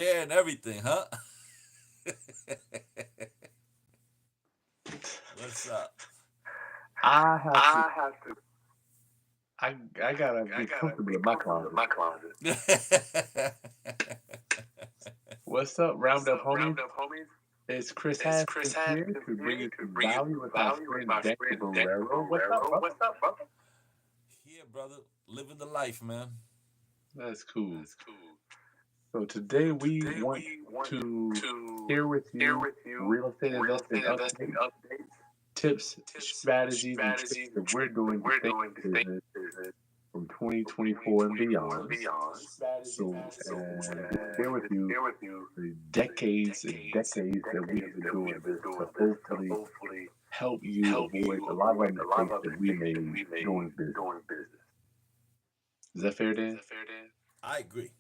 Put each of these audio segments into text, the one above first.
hair and everything, huh? What's up? I have to. I have to. I gotta be comfortable in my closet. Closet. What's up, What's Roundup up, homies? Roundup homies? It's Chris It's Chris Haskins here Haskins to here bring you to some bring you value some with my value with friend my Daniel friend Daniel Borrero. What's up, Borrero. brother? What's up, brother? Here, brother, living the life, man. That's cool. That's cool. So today So we today want we want to to share with share you with you real estate real investing estate investing updates, updates, tips, tips, strategies, and tricks strategies, and that we're tricks that doing to we're stay doing to in stay business in business from from 2024 and 2024 and beyond. beyond. So, So, just share with just you share with you the the decades and decades and decades that we decades have been that we doing have been this to doing this to hopefully hopefully help you help avoid you a lot of our avoid a lot of mistakes other that we mistakes that made we made doing business. doing business. Is that fair, Is Dan? that fair, Dan? I agree.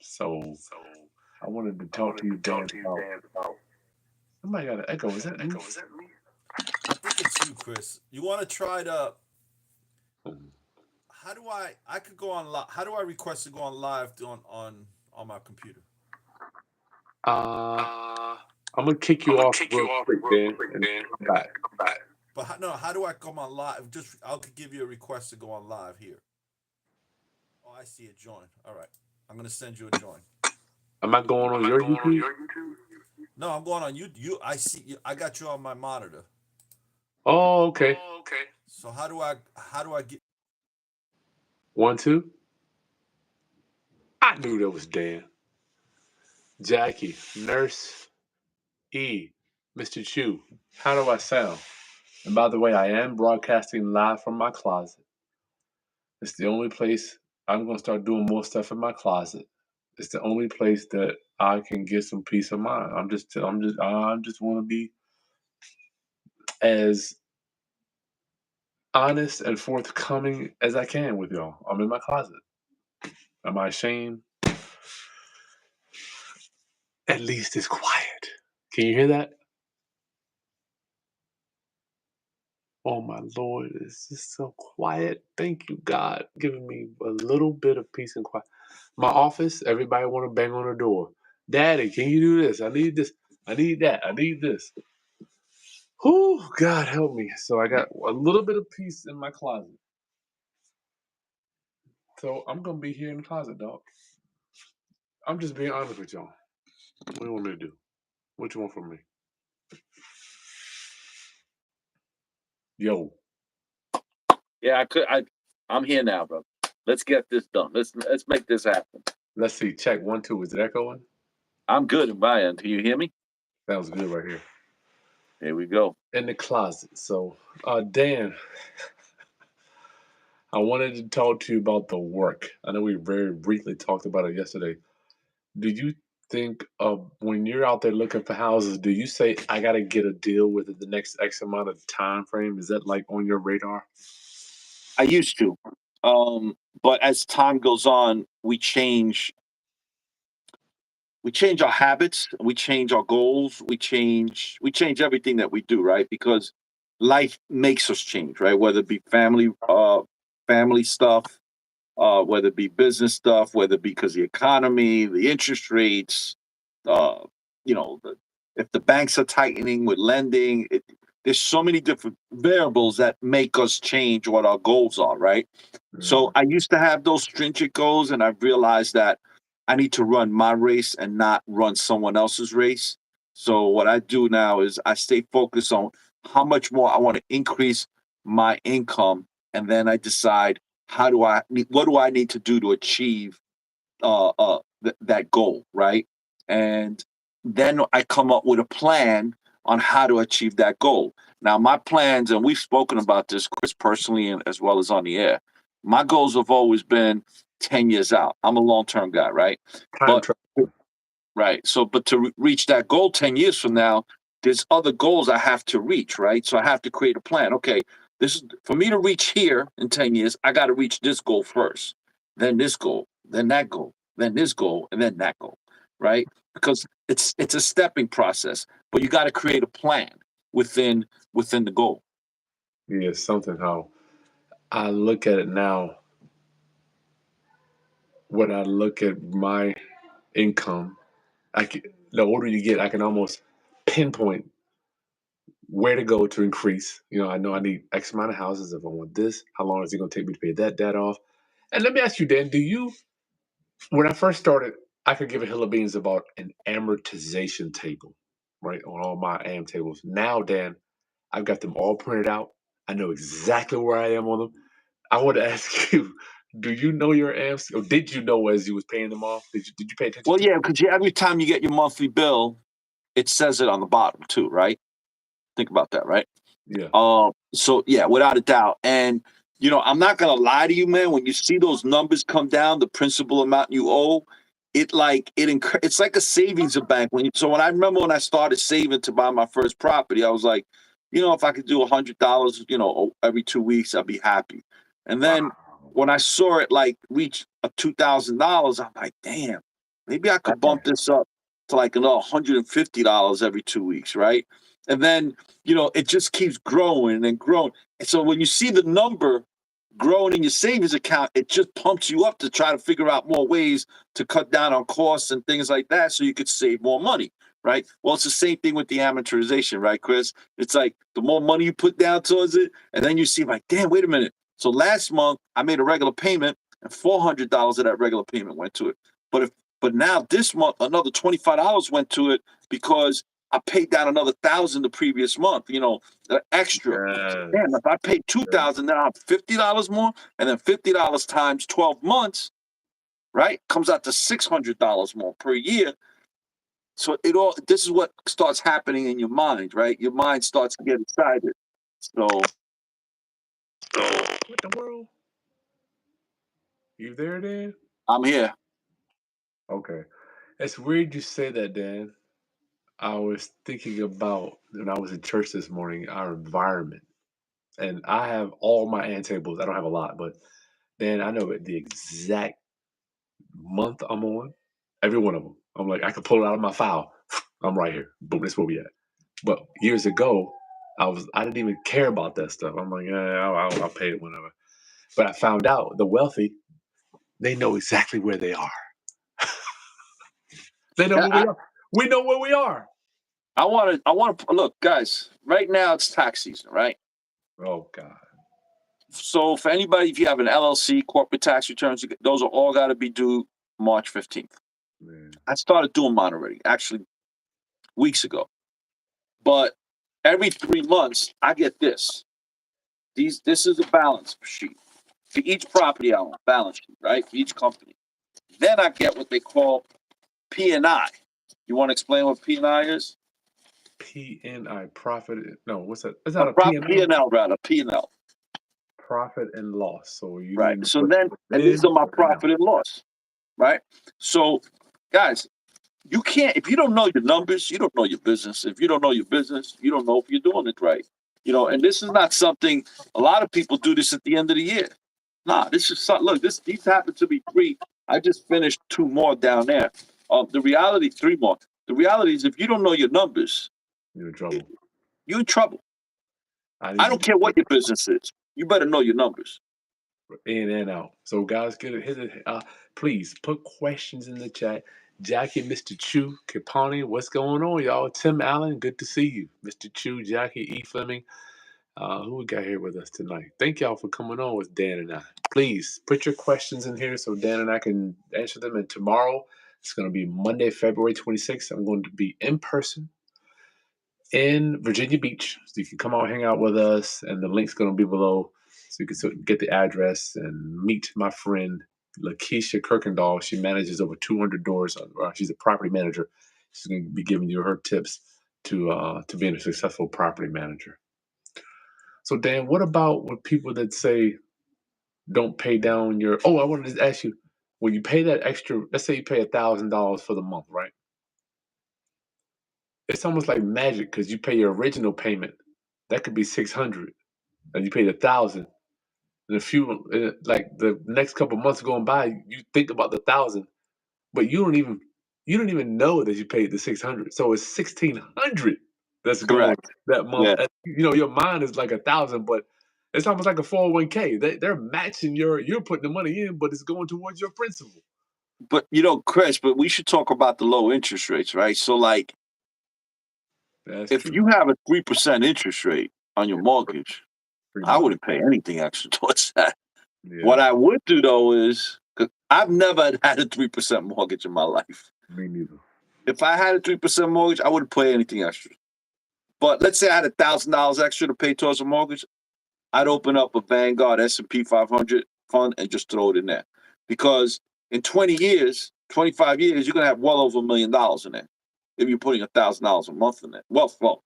So So I wanted to I talk to wanted you, to talk Dan, to you, about Dan, about. somebody got an echo. I Is got that an me? echo. Is that me? I think it's you, Chris. You want to try to? Um, How do I? I could go on live. How do I request to go on live on my computer? Uh, Uh, I'm gonna kick I'm you gonna off kick real you off quick, real Dan, quick, and Dan, come and then back. come back. But no, how do I come on live? Just I could give you a request to go on live here. Oh, I see it. Join. All right. I'm gonna send you a join. Am I going Am on I your going on YouTube? your YouTube? No, I'm going on you. You. I see. I got you on my monitor. Oh, okay. Oh, okay. So how do I get? One, two. I knew that was Dan. Jackie, Nurse E, Mr. Chu. How do I sound? And by the way, I am broadcasting live from my closet. It's the only place I'm gonna start doing more stuff in my closet. It's the only place that I can get some peace of mind. I just want to be as honest and forthcoming as I can with y'all. I'm in my closet. Am I ashamed? At least it's quiet. Can you hear that? Oh my Lord, it's just so quiet. Thank you, God, giving me a little bit of peace and quiet. My office, everybody want to bang on the door. Daddy, can you do this? I need this. I need that. I need this. Whew, God help me. So I got a little bit of peace in my closet. So I'm gonna be here in the closet, dog. I'm just being honest with y'all. What do you want me to do? What you want from me? Yo, Yeah, I could. I'm here now, bro. Let's get this done. Let's make this happen. let's see. Check one, two. Is it echoing? I'm good in my end. Do you hear me? Sounds good right here. Here we go. In the closet. So, Dan, I wanted to talk to you about the work. I know we very briefly talked about it yesterday. Do you think when you're out there looking for houses, do you say I got to get a deal within the next X amount of time frame? Is that like on your radar? I used to, but as time goes on, we change our habits, we change our goals, we change everything that we do, right? Because life makes us change, right? Whether it be family stuff, whether it be business stuff, whether it be because the economy, the interest rates, uh, if the banks are tightening with lending, there's so many different variables that make us change what our goals are, right? So Mm. I used to have those stringent goals, and I've realized that I need to run my race and not run someone else's race. So what I do now is I stay focused on how much more I want to increase my income, and then I decide what do I need to do to achieve that goal, right? And then I come up with a plan on how to achieve that goal. Now, my plans, and we've spoken about this, Chris, personally and as well as on the air. My goals have always been 10 years out. I'm a long-term guy, right? Time But travel. right, so but to reach that goal 10 years from now, there's other goals I have to reach, right? So I have to create a plan. Okay, this is for me to reach here in 10 years, I got to reach this goal first, then this goal, then that goal, then this goal, and then that goal, right? Because it's a stepping process, but you got to create a plan within the goal. Yeah, something how I look at it now when I look at my income, the older you get, I can almost pinpoint where to go to increase. I know I need X amount of houses if I want this. How long is it going to take me to pay that debt off? And let me ask you, Dan, when I first started, I could give a hill of beans about an amortization table, right, on all my AM tables. Now, Dan, I've got them all printed out. I know exactly where I am on them. I want to ask you, do you know your AMs, or did you know as you was paying them off? Did you pay attention Well, to yeah, because every time you get your monthly bill, it says it on the bottom too, right? Think about that, right? Yeah. So yeah, without a doubt. And I'm not gonna lie to you, man. When you see those numbers come down, the principal amount you owe, it's like a savings bank. When I remember when I started saving to buy my first property, I was like, if I could do $100, every 2 weeks, I'd be happy. And then when I saw it like reach $2,000, I'm like, damn, maybe I could bump this up to like another $150 every 2 weeks, right? And then it just keeps growing and growing. And so when you see the number growing in your savings account, it just pumps you up to try to figure out more ways to cut down on costs and things like that so you could save more money, right? Well, it's the same thing with the amortization, right, Chris? It's like the more money you put down towards it, and then you see like, damn, wait a minute. So last month I made a regular payment and $400 of that regular payment went to it. But now this month another $25 went to it because I paid down another $1,000 the previous month, extra. Yes. Damn, if I paid $2,000, now I'm $50 more, and then $50 times 12 months, right, comes out to $600 more per year. So this is what starts happening in your mind, right? Your mind starts to get excited. So What the world? You there, Dan? I'm here. Okay. It's weird you say that, Dan. I was thinking about when I was in church this morning, our environment. And I have all my ant tables. I don't have a lot, but Dan, I know the exact month I'm on, every one of them. I'm like, I can pull it out of my file. I'm right here. Boom, that's where we at. But years ago, I didn't even care about that stuff. I'm like, yeah, I'll pay it whenever. But I found out the wealthy, they know exactly where they are. They know Yeah, where we are. We know where we are. I want to look, guys. Right now it's tax season, right? Oh God. So for anybody, if you have an LLC, corporate tax returns, those are all got to be due March 15th. Man. I started doing mine already, actually, weeks ago. But every 3 months, I get this. This is a balance sheet for each property I own, balance sheet, right? For each company. Then I get what they call P&I. You want to explain what P&I is? PNI, profit. No, what's that? Is that a P&L rather, P&L. Profit and loss. So you Right. need So what then, and these in are my or out. profit and loss, right? So, guys, you can't, if you don't know your numbers, you don't know your business. If you don't know your business, you don't know if you're doing it right. And this is not something, a lot of people do this at the end of the year. Nah, this is something, look, these happen to be 3. I just finished 2 more down there. The reality, 3 more. The reality is if you don't know your numbers, You're in trouble. you're in trouble. I I don't care what your business is. You better know your numbers. in and out. So guys, please put questions in the chat. Jackie, Mr. Chu, Kipani, what's going on, y'all? Tim Allen, good to see you. Mr. Chu, Jackie, E. Fleming. Who we got here with us tonight? Thank y'all for coming on with Dan and I. Please put your questions in here so Dan and I can answer them. And tomorrow, it's going to be Monday, February 26th. I'm going to be in person in Virginia Beach. So you can come out, hang out with us, and the link's going to be below. So you can get the address and meet my friend, Lakeisha Kirkendall. She manages over 200 doors. She's a property manager. She's going to be giving you her tips to being a successful property manager. So Dan, what about with people that say don't pay down your? Oh, I wanted to ask you, when you pay that extra, let's say you pay $1,000 for the month, right? It's almost like magic because you pay your original payment. That could be 600, and you paid 1,000. And like the next couple months going by, you think about the 1,000, but you don't even know that you paid the 600. So it's 1,600 that's going Correct. that month. Yeah. And, your mind is like 1,000, but it's almost like a 401k. They're matching you're putting the money in, but it's going towards your principal. But Chris, but we should talk about the low interest rates, right? So like, That's if true. you have a 3% interest rate on your mortgage, Free I money. wouldn't pay anything extra towards that. Yeah, What I would do though is, 'cause I've never had a 3% mortgage in my life. me neither. If I had a 3% mortgage, I wouldn't pay anything extra. But let's say I had $1,000 extra to pay towards a mortgage, I'd open up a Vanguard S&P 500 fund and just throw it in there. Because in 20 years, 25 years, you're going to have well over $1 million in there. If you're putting $1,000 a month in there. Well,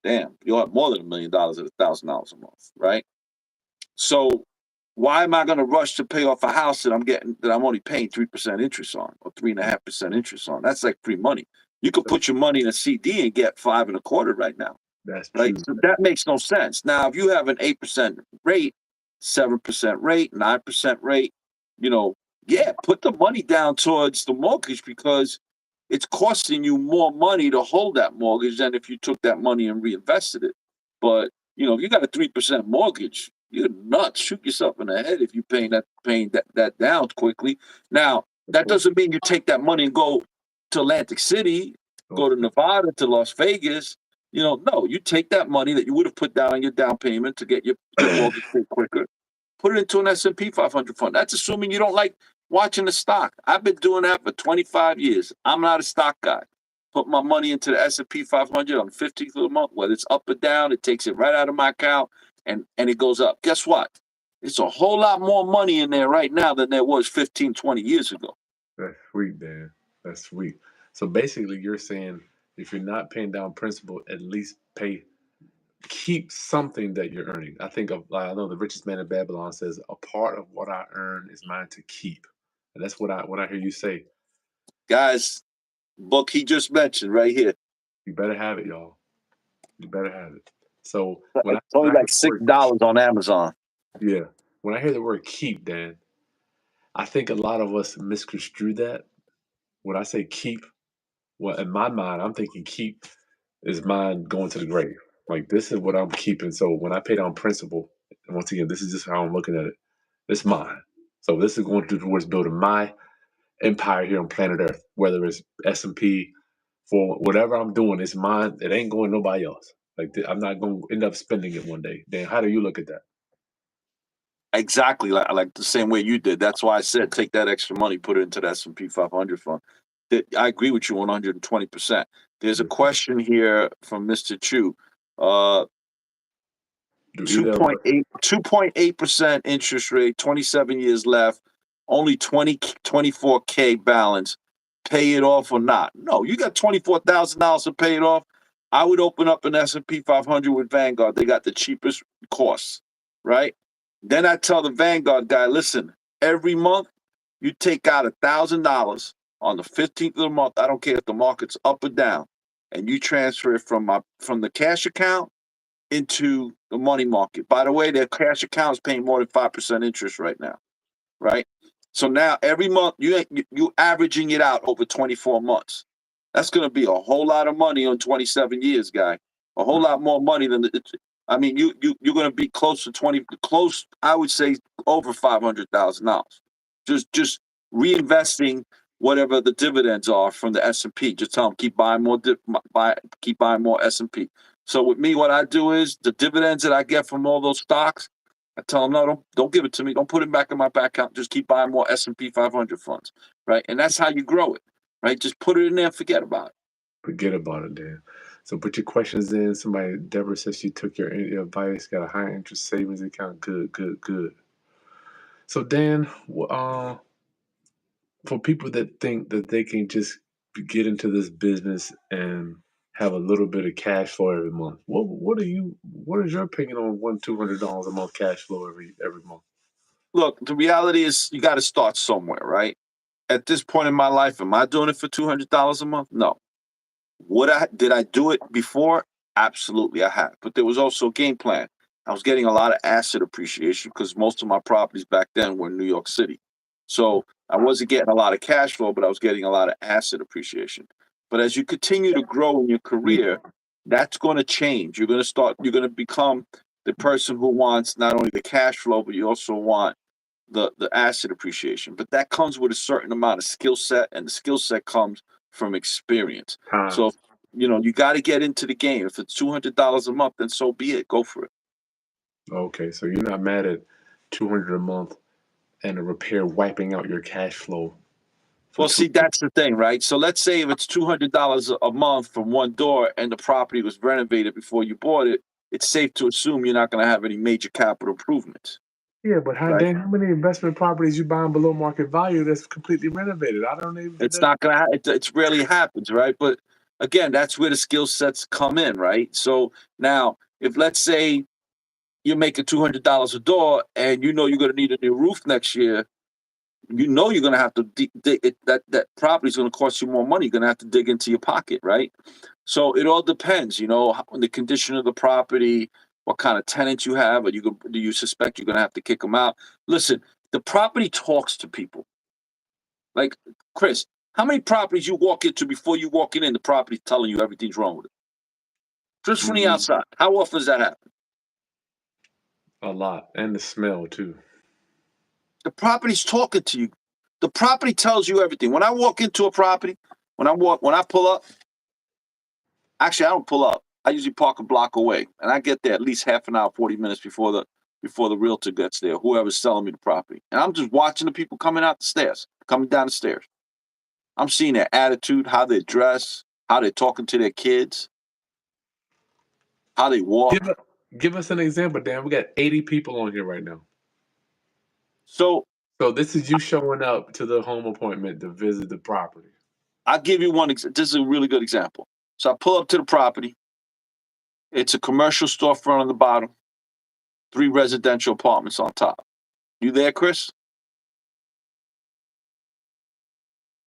damn, you'll have more than $1 million at $1,000 a month, right? So why am I going to rush to pay off a house that I'm only paying 3% interest on or 3.5% interest on? That's like free money. You could put your money in a CD and get 5.25 right now. That's Right. true. So that makes no sense. Now, if you have an 8% rate, 7% rate, 9% rate, yeah, put the money down towards the mortgage because it's costing you more money to hold that mortgage than if you took that money and reinvested it. But if you got a 3% mortgage, you're nuts. Shoot yourself in the head if you're paying that down quickly. Now, that doesn't mean you take that money and go to Atlantic City, go to Nevada, to Las Vegas. No, you take that money that you would have put down on your down payment to get your mortgage paid quicker, put it into an S&P 500 fund. That's assuming you don't like watching the stock. I've been doing that for 25 years. I'm not a stock guy. Put my money into the S&P 500 on the 15th of the month, whether it's up or down, it takes it right out of my account and it goes up. Guess what? It's a whole lot more money in there right now than there was 15, 20 years ago. That's sweet, Dan. That's sweet. So basically, you're saying if you're not paying down principal, at least keep something that you're earning. I know the richest man in Babylon says a part of what I earn is mine to keep, and that's what I hear you say. Guys, book he just mentioned right here. You better have it, y'all. You better have it. So It's only like $6 on Amazon. Yeah, when I hear the word keep, Dan, I think a lot of us misconstrue that. When I say keep, well, in my mind, I'm thinking keep is mine going to the grave. Like, this is what I'm keeping. So when I pay down principal, and once again, this is just how I'm looking at it. It's mine. So this is going towards building my empire here on planet Earth. Whether it's S&P, for whatever I'm doing, it's mine. It ain't going nobody else. Like, I'm not going to end up spending it one day. Dan, how do you look at that? Exactly, like the same way you did. That's why I said take that extra money, put it into the S&P 500 fund. I agree with you 120%. There's a question here from Mr. Chu. 2.8% interest rate, 27 years left, only 24K balance. Pay it off or not? No, you got $24,000 to pay it off. I would open up an S&P 500 with Vanguard. They got the cheapest costs, right? Then I tell the Vanguard guy, listen, every month you take out $1,000 on the 15th of the month. I don't care if the market's up or down, and you transfer it from the cash account into the money market. By the way, their cash account is paying more than 5% interest right now, right? So now every month you averaging it out over 24 months. That's going to be a whole lot of money on 27 years, guy. A whole lot more money than you're going to be close to I would say over $500,000. Just reinvesting whatever the dividends are from the S&P. Just tell them keep buying more S&P. So with me, what I do is the dividends that I get from all those stocks, I tell them, no, don't give it to me. Don't put it back in my bank account. Just keep buying more S&P 500 funds, right? And that's how you grow it, right? Just put it in there and forget about it. Forget about it, Dan. So put your questions in. Deborah says she took your advice, got a high interest savings account. Good. So Dan, for people that think that they can just get into this business and have a little bit of cash flow every month, what is your opinion on $200 a month cash flow every month? Look, the reality is you got to start somewhere, right? At this point in my life, am I doing it for $200 a month? No. Did I do it before? Absolutely, I have. But there was also a game plan. I was getting a lot of asset appreciation because most of my properties back then were in New York City. So I wasn't getting a lot of cash flow, but I was getting a lot of asset appreciation. But as you continue to grow in your career, that's going to change. You're going to become the person who wants not only the cash flow, but you also want the asset appreciation, but that comes with a certain amount of skill set, and the skill set comes from experience. Time. So, you got to get into the game. If it's $200 a month, then so be it. Go for it. Okay, so you're not mad at $200 a month and a repair wiping out your cash flow. Well, see, that's the thing, right? So let's say if it's $200 a month from one door and the property was renovated before you bought it, it's safe to assume you're not going to have any major capital improvements. Yeah, but how Right. many investment properties you buying below market value that's completely renovated? I don't even. It's not going to. It's rarely happens, right? But again, that's where the skill sets come in, right? So now, if let's say you're making $200 a door, and you're going to need a new roof next year, you're going to have to dig that property is going to cost you more money. You're going to have to dig into your pocket, right? So it all depends, the condition of the property, what kind of tenants you have, or do you suspect you're going to have to kick them out? Listen, the property talks to people. Like, Chris, how many properties you walk into before you walk in, the property's telling you everything's wrong with it? Just from the outside. How often does that happen? A lot, and the smell too. The property's talking to you. The property tells you everything. When I walk into a property, when I pull up, actually I don't pull up. I usually park a block away, and I get there at least half an hour, 40 minutes before the realtor gets there, whoever's selling me the property. And I'm just watching the people coming down the stairs. I'm seeing their attitude, how they dress, how they're talking to their kids, how they walk. Give us an example, Dan. We got 80 people on here right now. So this is you showing up to the home appointment to visit the property. I'll give you one. This is a really good example. So I pull up to the property. It's a commercial storefront on the bottom, 3 residential apartments on top. You there, Chris?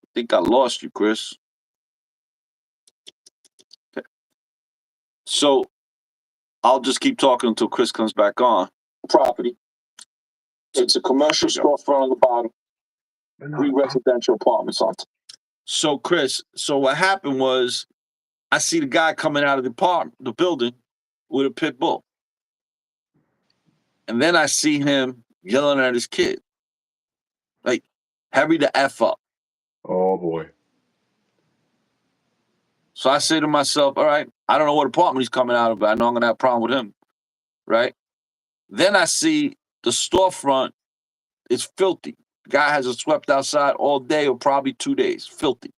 I think I lost you, Chris. Okay. So I'll just keep talking until Chris comes back on. Property. It's a commercial storefront on the bottom, 3 residential apartments on top. So, Chris, what happened was I see the guy coming out of the building with a pit bull. And then I see him yelling at his kid. Like, hurry the F up. Oh, boy. So I say to myself, all right, I don't know what apartment he's coming out of, but I know I'm going to have a problem with him, right? Then I see the storefront is filthy. The guy hasn't swept outside all day or probably 2 days. Filthy,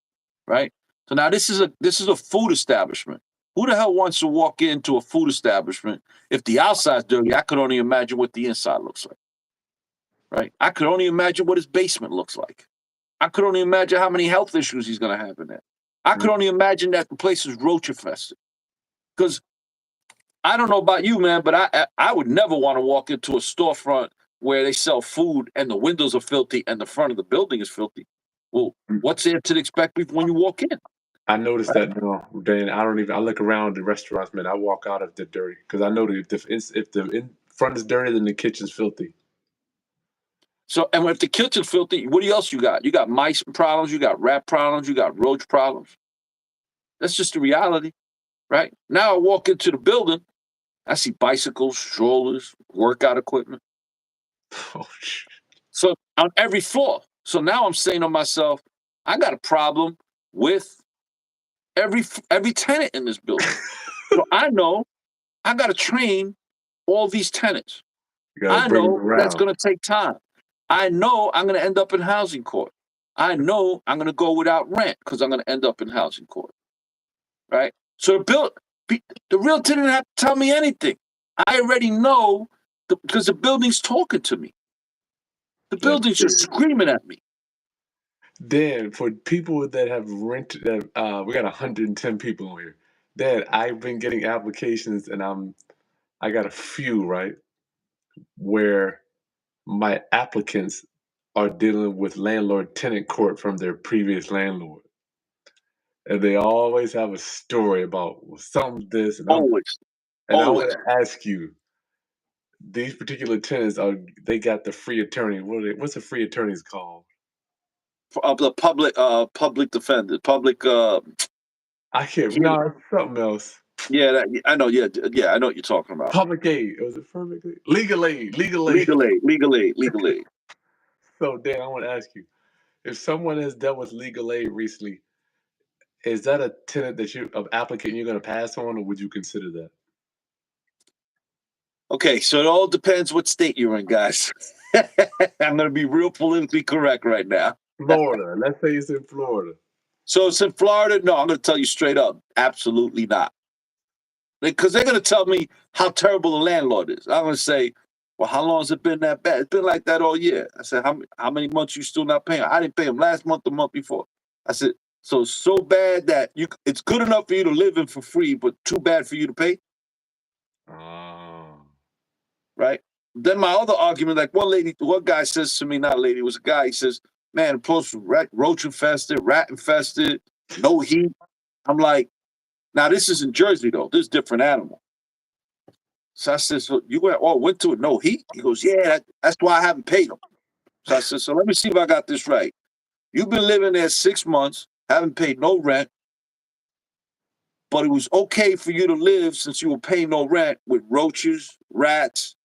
right? So now this is a food establishment. Who the hell wants to walk into a food establishment if the outside's dirty? I could only imagine what the inside looks like, right? I could only imagine what his basement looks like. I could only imagine how many health issues he's going to have in there. I could only imagine that the place is roach infested. Because I don't know about you, man, but I would never want to walk into a storefront where they sell food and the windows are filthy and the front of the building is filthy. Well, what's there to expect when you walk in? I noticed that now, Dan. I look around the restaurants, man. I walk out if they're dirty because I know that if the front is dirty, then the kitchen's filthy. So, and if the kitchen's filthy, what else you got? You got mice problems, you got rat problems, you got roach problems. That's just the reality, right? Now I walk into the building, I see bicycles, strollers, workout equipment. Oh, shit. So on every floor. So now I'm saying to myself, I got a problem with every tenant in this building. So I know I got to train all these tenants. I know that's going to take time. I know I'm going to end up in housing court. I know I'm going to go without rent because I'm going to end up in housing court. Right? So the realtor didn't have to tell me anything. I already know because the building's talking to me. The building's just screaming at me. Dan, for people that have rented, we got 110 people on here. Dan, I've been getting applications, and I got a few, right, where my applicants are dealing with landlord-tenant court from their previous landlord. And they always have a story about some this and Always. I want to ask you, these particular tenants they got the free attorney. What's the free attorneys called? The public defender, public. I can't. No, it's something else. Yeah, I know. Yeah, I know what you're talking about. Public aid. Was it public aid? Legal aid. Legal aid. So, Dan, I want to ask you, if someone has dealt with legal aid recently, is that a tenant that an applicant you're going to pass on, or would you consider that? Okay, so it all depends what state you're in, guys. I'm going to be real politically correct right now. Florida. Let's say it's in Florida. So it's in Florida. No, I'm going to tell you straight up, absolutely not. Because they're going to tell me how terrible the landlord is. I'm going to say, well, how long has it been that bad? It's been like that all year. I said, how many months you still not paying? I didn't pay him last month, the month before. I said, so it's so bad that it's good enough for you to live in for free, but too bad for you to pay? Oh. Right? Then my other argument, like one guy says to me, not a lady, it was a guy, he says, man, the place was roach infested, rat infested, no heat. I'm like, now this is in Jersey though, this is a different animal. So I said, so you went to it, no heat? He goes, yeah, that's why I haven't paid him. So I said, so let me see if I got this right. You've been living there 6 months, haven't paid no rent, but it was okay for you to live since you were paying no rent with roaches, rats,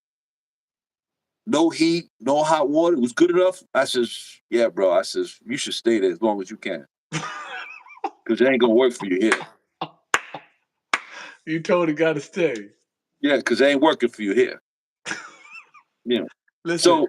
no heat, no hot water. It was good enough. I says, yeah, bro. I says, you should stay there as long as you can. Because it ain't going to work for you here. You totally got to stay. Yeah, because it ain't working for you here. You know. Listen, so,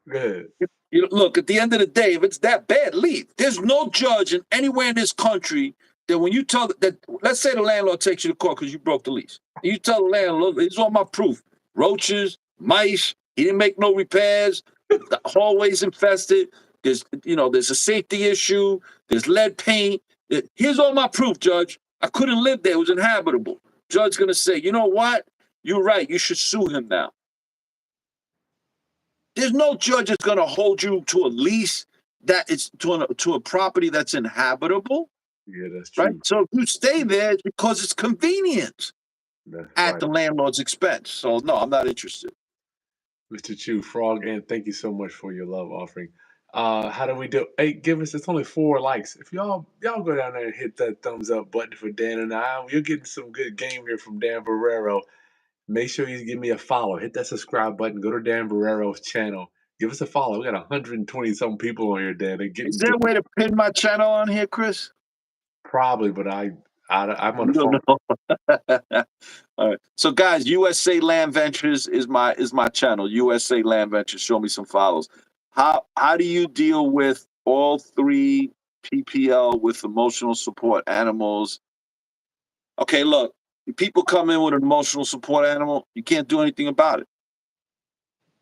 go ahead. Look, at the end of the day, if it's that bad, leave. There's no judge anywhere in this country that when you tell that, let's say the landlord takes you to court because you broke the lease. And you tell the landlord, it's all my proof. Roaches, mice, he didn't make no repairs, the hallway's infested, there's a safety issue, there's lead paint. Here's all my proof, Judge. I couldn't live there, it was inhabitable. Judge gonna say, you know what? You're right, you should sue him now. There's no judge that's going to hold you to a lease that is to a property that's inhabitable. Yeah, that's true. Right. So if you stay there, it's because it's convenient at the landlord's expense. So no, I'm not interested. Mr. Chu, Frog, and thank you so much for your love offering. How do we do? Hey, it's only 4 likes. If y'all go down there and hit that thumbs up button for Dan and I, you're getting some good game here from Dan Borrero. Make sure you give me a follow. Hit that subscribe button. Go to Dan Borrero's channel. Give us a follow. We got 120 some people on here, Dan. Is there a way to pin my channel on here, Chris? Probably, but I'm on the phone. All right. So guys, USA Land Ventures is my channel. USA Land Ventures. Show me some follows. How do you deal with all 3 PPL with emotional support animals? Okay, look. People come in with an emotional support animal, you can't do anything about it.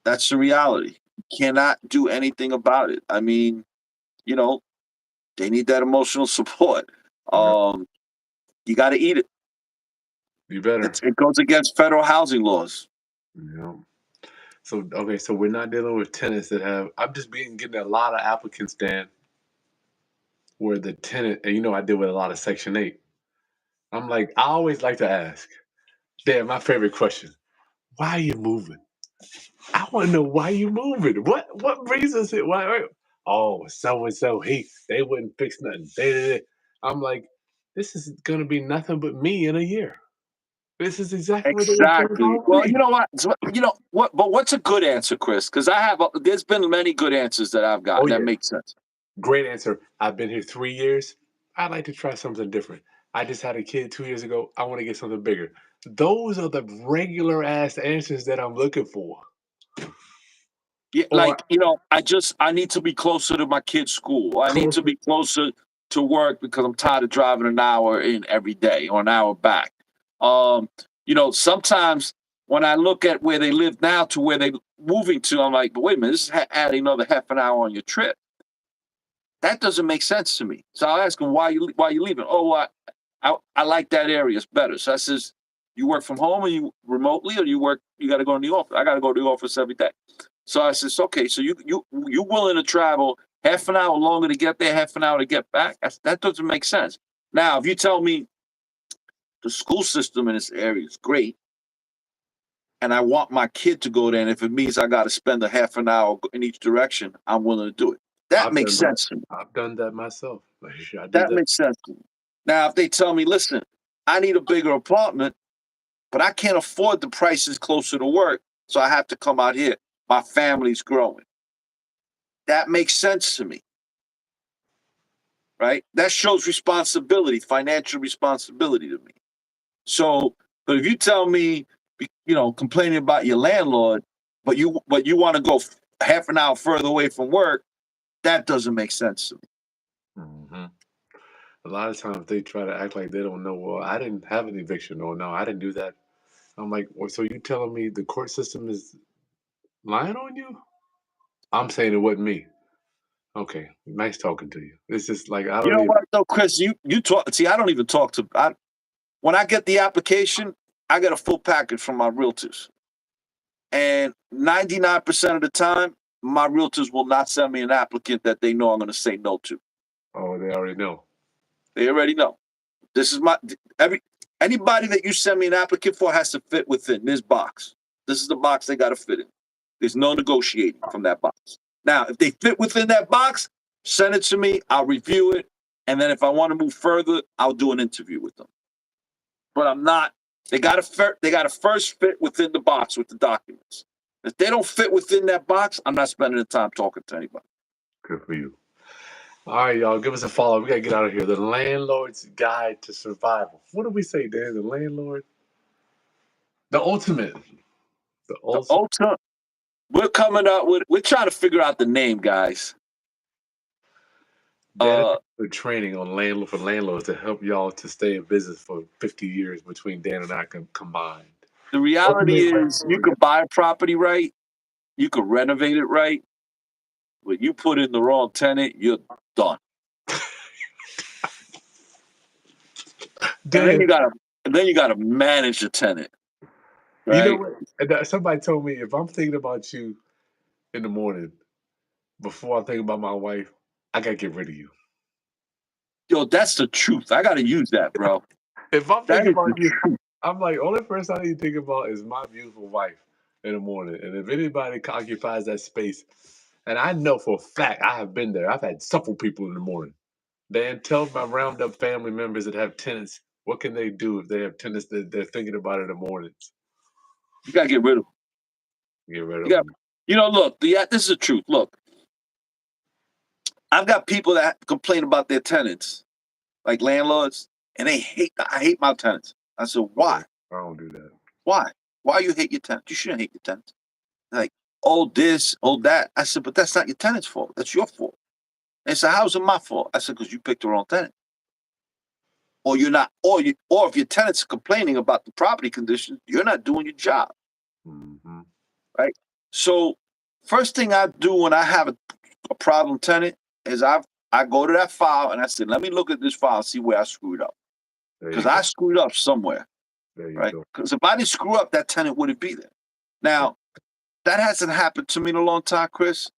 That's the reality. You cannot do anything about it. I mean, they need that emotional support. You got to eat it. You better. It goes against federal housing laws. Yeah. So we're not dealing with tenants that have. I'm just getting a lot of applicants, Dan, where the tenant, and I deal with a lot of Section 8. I'm like, I always like to ask, Dan, my favorite question, why are you moving? I want to know why you moving. What reasons it? Why? Oh, so and so, they wouldn't fix nothing. I'm like, this is gonna be nothing but me in a year. This is exactly Well, you know what? But what's a good answer, Chris? Because there's been many good answers that I've got. That makes sense. Great answer. I've been here 3 years. I'd like to try something different. I just had a kid 2 years ago. I want to get something bigger. Those are the regular ass answers that I'm looking for. Yeah, I need to be closer to my kid's school. I need to be closer to work because I'm tired of driving an hour in every day or an hour back. Sometimes when I look at where they live now to where they're moving to, I'm like, but wait a minute, this is adding another half an hour on your trip. That doesn't make sense to me. So I'll ask them, why you leaving? Oh, I like that area. It's better. So I says, you work from home or you remotely, or you got to go in the office? I got to go to the office every day. So I says, okay, so you willing to travel half an hour longer to get there, half an hour to get back? That doesn't make sense. Now, if you tell me the school system in this area is great, and I want my kid to go there, and if it means I got to spend a half an hour in each direction, I'm willing to do it. That makes sense to me. I've done that myself. That makes sense to me. Now, if they tell me, listen, I need a bigger apartment, but I can't afford the prices closer to work, so I have to come out here. My family's growing. that makes sense to me. Right? That shows responsibility, financial responsibility to me. So, but if you tell me, complaining about your landlord, but you want to go half an hour further away from work, that doesn't make sense to me. Mm-hmm. A lot of times they try to act like they don't know. Well, I didn't have an eviction, or no, I didn't do that. I'm like, well, so you telling me the court system is lying on you? I'm saying it wasn't me. Okay, nice talking to you. It's just like I You don't know even. what though, Chris? You talk. See, I don't even talk to. When I get the application, I get a full package from my realtors, and 99% of the time, my realtors will not send me an applicant that they know I'm going to say no to. Oh, they already know. They already know. This is anybody that you send me an applicant for has to fit within this box. This is the box they got to fit in. There's no negotiating from that box. Now, if they fit within that box, send it to me. I'll review it, and then if I want to move further, I'll do an interview with them. But I'm not. They got to first fit within the box with the documents. If they don't fit within that box, I'm not spending the time talking to anybody. Good for you. All right, y'all, give us a follow. We gotta get out of here. The Landlord's Guide to Survival. What do we say, Dan? The landlord, the ultimate, the The ultimate. ultimate. We're coming up with. We're trying to figure out the name, guys. Dan is the training on landlord for landlords to help y'all to stay in business for 50 years between Dan and I combined. The reality Ultimate is, you landlord. could buy a property right, you could renovate it right, but you put in the wrong tenant, you're done. Dan, And then you gotta manage the tenant. Right? you know what? And somebody told me if I'm thinking about you in the morning before I think about my wife, I gotta get rid of you. Yo, that's the truth. I gotta use that, bro. If I'm That thinking is the about you, truth. I'm like, only person I need to think about is my beautiful wife in the morning. And if anybody occupies that space, and I know for a fact I have been there, I've had several people in the morning. Dan, tell my round up family members that have tenants, what can they do if they have tenants that they're thinking about in the mornings? You gotta get rid of them. Get rid of them. Look, this is the truth. Look, I've got people that complain about their tenants, like landlords, and I hate my tenants. I said, why? I don't do that. Why? Why you hate your tenants? You shouldn't hate your tenants. Like, oh, this, oh, that. I said, but that's not your tenant's fault. That's your fault. They said, how's it my fault? I said, because you picked the wrong tenant. Or you're not, or if your tenant's complaining about the property conditions, you're not doing your job. Mm-hmm. Right? So, first thing I do when I have a problem tenant is I go to that file and I say, let me look at this file and see where I screwed up. Because I screwed up somewhere. Right? Because if I didn't screw up, that tenant wouldn't be there. Now, that hasn't happened to me in a long time, Chris.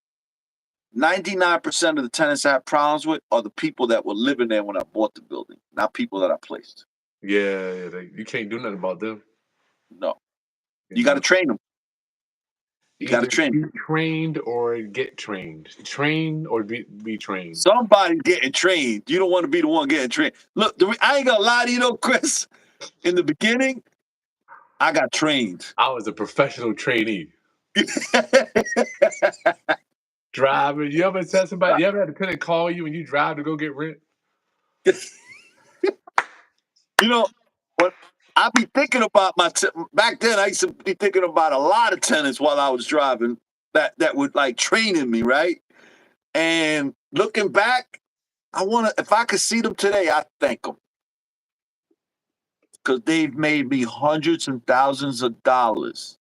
99% of the tenants I have problems with are the people that were living there when I bought the building, not people that I placed. Yeah, you can't do nothing about them. No. You got to train them. You got to train them. Be trained or get trained. Train or be trained. Somebody's getting trained. You don't want to be the one getting trained. Look, I ain't going to lie to you, though, Chris. In the beginning, I got trained. I was a professional trainee. Driving. You ever tell somebody, you ever had a tenant call you when you drive to go get rent? What I be thinking about back then, I used to be thinking about a lot of tenants while I was driving that would like training me, right? And looking back, if I could see them today, I thank them. Because they've made me hundreds and thousands of dollars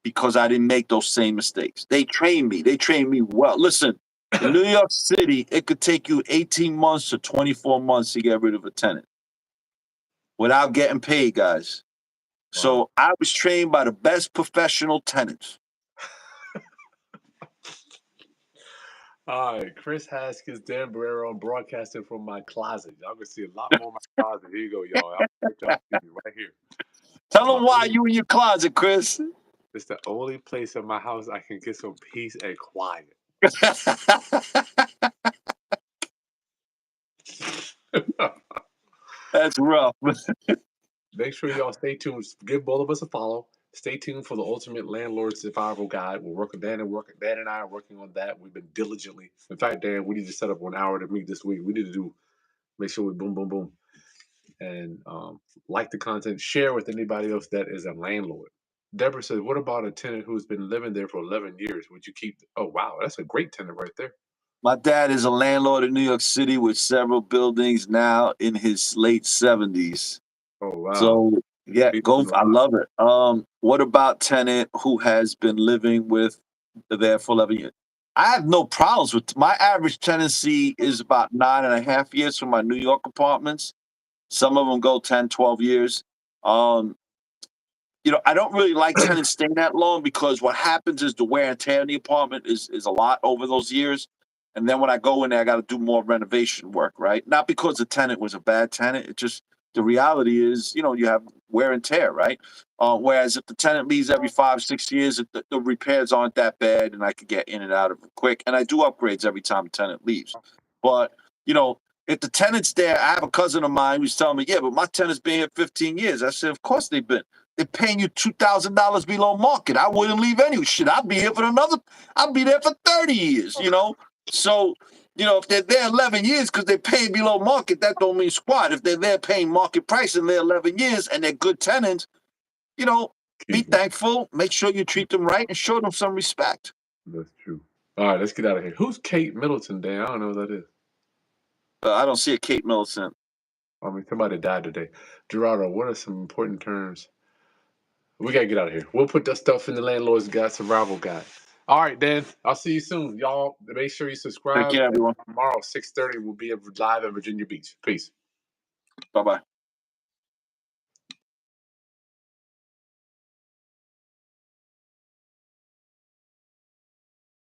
because I didn't make those same mistakes. They trained me. They trained me well. Listen, in New York City, it could take you 18 months to 24 months to get rid of a tenant without getting paid, guys. Wow. So I was trained by the best professional tenants. All right, Kris Haskins, Dan Borrero, broadcasting from my closet. Y'all can see a lot more in my closet. Here you go, y'all. I'll put y'all right here. Tell them why you in your closet, Chris. It's the only place in my house I can get some peace and quiet. That's rough. Make sure y'all stay tuned. Give both of us a follow. Stay tuned for the ultimate landlord survival guide. We're working. Dan and I are working on that. We've been diligently. In fact, Dan, we need to set up 1 hour to meet this week. We need to make sure we boom, boom, boom, and like the content. Share with anybody else that is a landlord. Deborah says, "What about a tenant who's been living there for 11 years? Would you keep?" Oh, wow, that's a great tenant right there. My dad is a landlord in New York City with several buildings, now in his late 70s. Oh, wow. So yeah, I love it. What about tenant who has been living there for 11 years? I have no problems with my average tenancy is about 9.5 years for my New York apartments. Some of them go 10, 12 years. I don't really like tenants staying that long because what happens is the wear and tear in the apartment is a lot over those years. And then when I go in there, I got to do more renovation work, right? Not because the tenant was a bad tenant. It just, the reality is, you have wear and tear, right? Whereas if the tenant leaves every 5, 6 years, the repairs aren't that bad and I could get in and out of it quick. And I do upgrades every time the tenant leaves. But, if the tenant's there, I have a cousin of mine who's telling me, yeah, but my tenant's been here 15 years. I said, of course they've been. They're paying you $2,000 below market. I wouldn't leave anyway. Shit, I'll be here I'll be there for 30 years, So, if they're there 11 years because they're paying below market, that don't mean squat. If they're there paying market price and they're 11 years and they're good tenants, be thankful, make sure you treat them right and show them some respect. That's true. All right, let's get out of here. Who's Kate Middleton, Dan? I don't know who that is. I don't see a Kate Millicent. I mean, somebody died today. Gerardo, what are some important terms? We got to get out of here. We'll put that stuff in the Landlord's Guide, Survival Guide. All right, Dan. I'll see you soon. Y'all, make sure you subscribe. Take care, everyone. Tomorrow, 6:30, we'll be live at Virginia Beach. Peace. Bye-bye.